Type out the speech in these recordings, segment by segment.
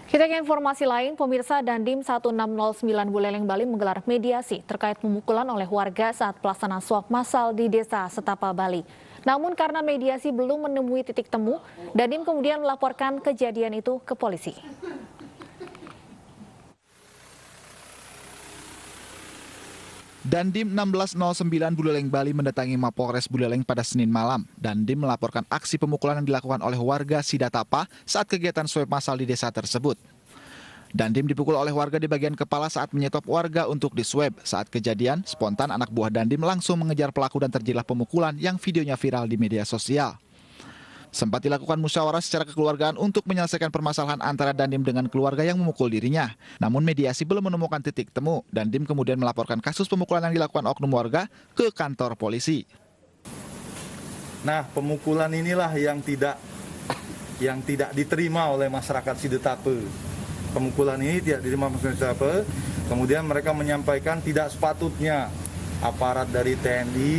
Kita ke informasi lain, pemirsa Dandim 1609 Buleleng Bali menggelar mediasi terkait pemukulan oleh warga saat pelaksanaan swab massal di Desa Setapa, Bali. Namun karena mediasi belum menemui titik temu, Dandim kemudian melaporkan kejadian itu ke polisi. Dandim 1609 Buleleng Bali mendatangi Mapolres Buleleng pada Senin malam. Dandim melaporkan aksi pemukulan yang dilakukan oleh warga Sidatapa saat kegiatan swab massal di desa tersebut. Dandim dipukul oleh warga di bagian kepala saat menyetop warga untuk diswab. Saat kejadian, spontan anak buah Dandim langsung mengejar pelaku dan terjadilah pemukulan yang videonya viral di media sosial. Sempat dilakukan musyawarah secara kekeluargaan untuk menyelesaikan permasalahan antara Dandim dengan keluarga yang memukul dirinya. Namun mediasi belum menemukan titik temu. Dandim kemudian melaporkan kasus pemukulan yang dilakukan oknum warga ke kantor polisi. Nah, pemukulan inilah yang tidak diterima oleh masyarakat Sidetape. Pemukulan ini tidak diterima masyarakat Sidetape. Kemudian mereka menyampaikan tidak sepatutnya aparat dari TNI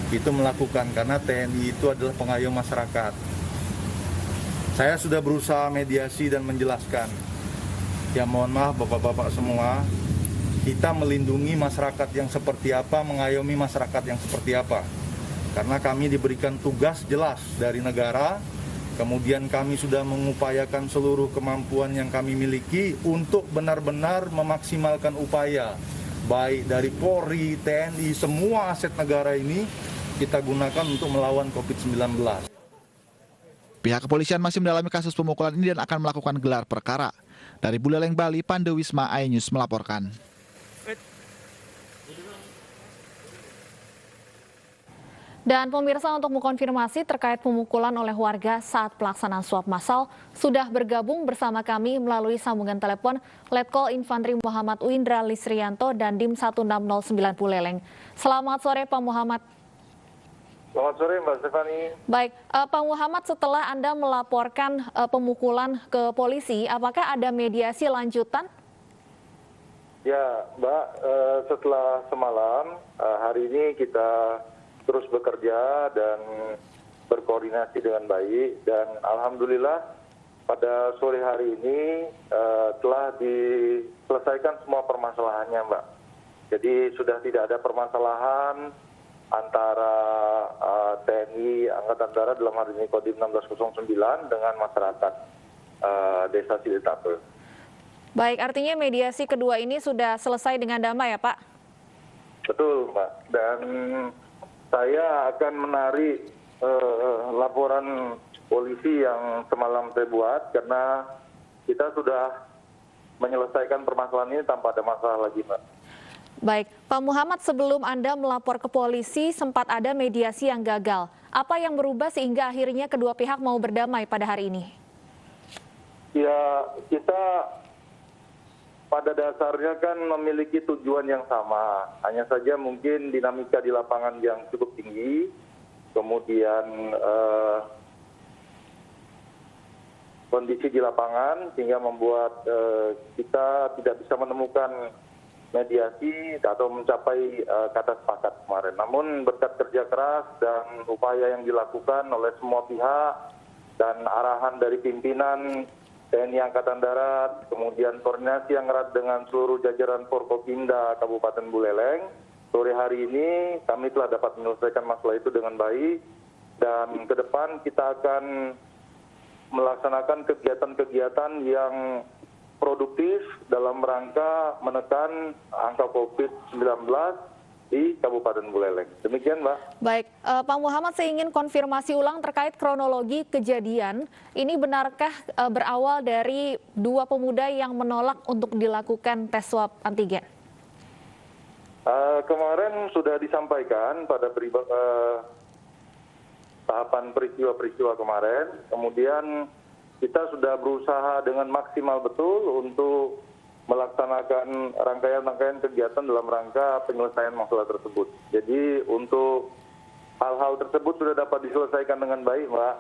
itu melakukan, karena TNI itu adalah pengayom masyarakat. Saya sudah berusaha mediasi dan menjelaskan. Ya mohon maaf bapak-bapak semua, kita melindungi masyarakat yang seperti apa, mengayomi masyarakat yang seperti apa. Karena kami diberikan tugas jelas dari negara, kemudian kami sudah mengupayakan seluruh kemampuan yang kami miliki untuk benar-benar memaksimalkan upaya, baik dari Polri, TNI, semua aset negara ini kita gunakan untuk melawan COVID-19. Pihak kepolisian masih mendalami kasus pemukulan ini dan akan melakukan gelar perkara. Dari Buleleng Bali, Pandewisma iNews melaporkan. Dan pemirsa, untuk mengkonfirmasi terkait pemukulan oleh warga saat pelaksanaan swab massal, sudah bergabung bersama kami melalui sambungan telepon Letkol Infantri Muhammad Uindra Lisrianto dan Dim 1609 Buleleng. Selamat sore Pak Muhammad. Selamat sore Mbak Stefani. Baik, Pak Muhammad, setelah Anda melaporkan pemukulan ke polisi, apakah ada mediasi lanjutan? Ya Mbak, setelah semalam, hari ini kita terus bekerja dan berkoordinasi dengan baik, dan alhamdulillah pada sore hari ini telah diselesaikan semua permasalahannya Mbak. Jadi sudah tidak ada permasalahan antara TNI Angkatan Darat dalam hari ini Kodim 1609 dengan masyarakat Desa Sidetape. Baik, artinya mediasi kedua ini sudah selesai dengan damai ya Pak? Betul Mbak, dan saya akan menarik laporan polisi yang semalam saya buat, karena kita sudah menyelesaikan permasalahan ini tanpa ada masalah lagi Mbak. Baik, Pak Muhammad, sebelum Anda melapor ke polisi sempat ada mediasi yang gagal. Apa yang berubah sehingga akhirnya kedua pihak mau berdamai pada hari ini? Ya, kita pada dasarnya kan memiliki tujuan yang sama. Hanya saja mungkin dinamika di lapangan yang cukup tinggi, kemudian kondisi di lapangan sehingga membuat kita tidak bisa menemukan mediasi atau mencapai kata sepakat kemarin. Namun berkat kerja keras dan upaya yang dilakukan oleh semua pihak dan arahan dari pimpinan TNI Angkatan Darat, kemudian koordinasi yang erat dengan seluruh jajaran Forkopimda Kabupaten Buleleng, sore hari ini kami telah dapat menyelesaikan masalah itu dengan baik, dan ke depan kita akan melaksanakan kegiatan-kegiatan yang produktif dalam rangka menekan angka COVID-19 di Kabupaten Buleleng. Demikian, Mbak. Baik, Pak Muhammad, saya ingin konfirmasi ulang terkait kronologi kejadian. Ini benarkah berawal dari dua pemuda yang menolak untuk dilakukan tes swab antigen? Kemarin sudah disampaikan pada tahapan peristiwa-peristiwa kemarin, kemudian kita sudah berusaha dengan maksimal betul untuk melaksanakan rangkaian-rangkaian kegiatan dalam rangka penyelesaian masalah tersebut. Jadi untuk hal-hal tersebut sudah dapat diselesaikan dengan baik, Mbak.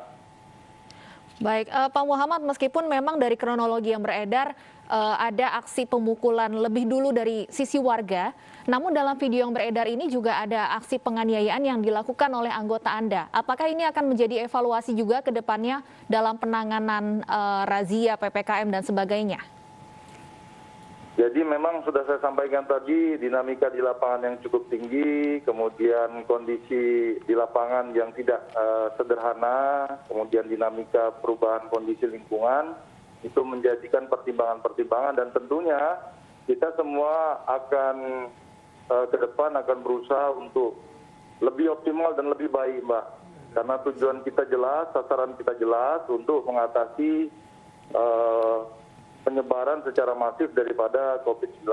Baik, Pak Muhammad, meskipun memang dari kronologi yang beredar ada aksi pemukulan lebih dulu dari sisi warga, namun dalam video yang beredar ini juga ada aksi penganiayaan yang dilakukan oleh anggota Anda. Apakah ini akan menjadi evaluasi juga ke depannya dalam penanganan razia, PPKM, dan sebagainya? Jadi memang sudah saya sampaikan tadi, dinamika di lapangan yang cukup tinggi, kemudian kondisi di lapangan yang tidak sederhana, kemudian dinamika perubahan kondisi lingkungan, itu menjadikan pertimbangan-pertimbangan, dan tentunya kita semua akan ke depan akan berusaha untuk lebih optimal dan lebih baik, Mbak. Karena tujuan kita jelas, sasaran kita jelas untuk mengatasi penyebaran secara masif daripada COVID-19.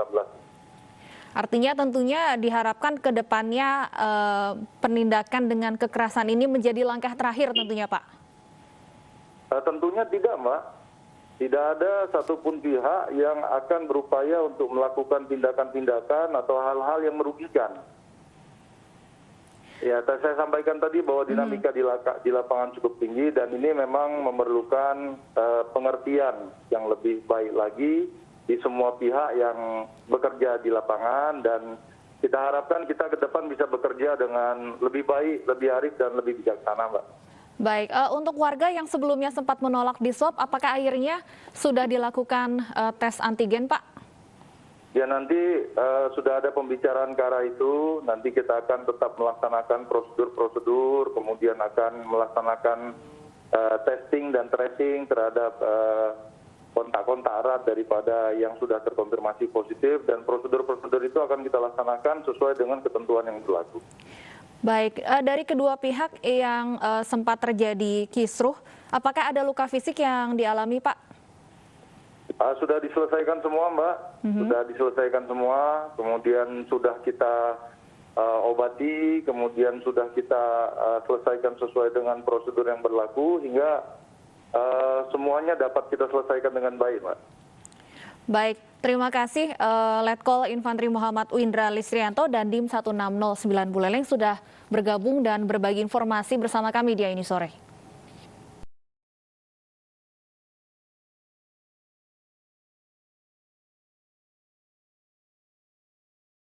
Artinya tentunya diharapkan ke depannya penindakan dengan kekerasan ini menjadi langkah terakhir tentunya, Pak. Tentunya tidak, Mbak. Tidak ada satupun pihak yang akan berupaya untuk melakukan tindakan-tindakan atau hal-hal yang merugikan. Ya, saya sampaikan tadi bahwa dinamika di lapangan cukup tinggi, dan ini memang memerlukan pengertian yang lebih baik lagi di semua pihak yang bekerja di lapangan, dan kita harapkan kita ke depan bisa bekerja dengan lebih baik, lebih arif, dan lebih bijaksana, Mbak. Baik, untuk warga yang sebelumnya sempat menolak diswab, apakah akhirnya sudah dilakukan tes antigen, Pak? Ya, nanti sudah ada pembicaraan ke arah itu. Nanti kita akan tetap melaksanakan prosedur-prosedur, kemudian akan melaksanakan testing dan tracing terhadap kontak-kontak erat daripada yang sudah terkonfirmasi positif, dan prosedur-prosedur itu akan kita laksanakan sesuai dengan ketentuan yang berlaku. Baik, dari kedua pihak yang sempat terjadi kisruh, apakah ada luka fisik yang dialami, Pak? Sudah diselesaikan semua, Mbak. Sudah diselesaikan semua, kemudian sudah kita obati, kemudian sudah kita selesaikan sesuai dengan prosedur yang berlaku, hingga semuanya dapat kita selesaikan dengan baik, Mbak. Baik, terima kasih Letkol Infantri Muhammad Uindra Lisrianto dan Dim 1609 Buleleng sudah bergabung dan berbagi informasi bersama kami di ini sore.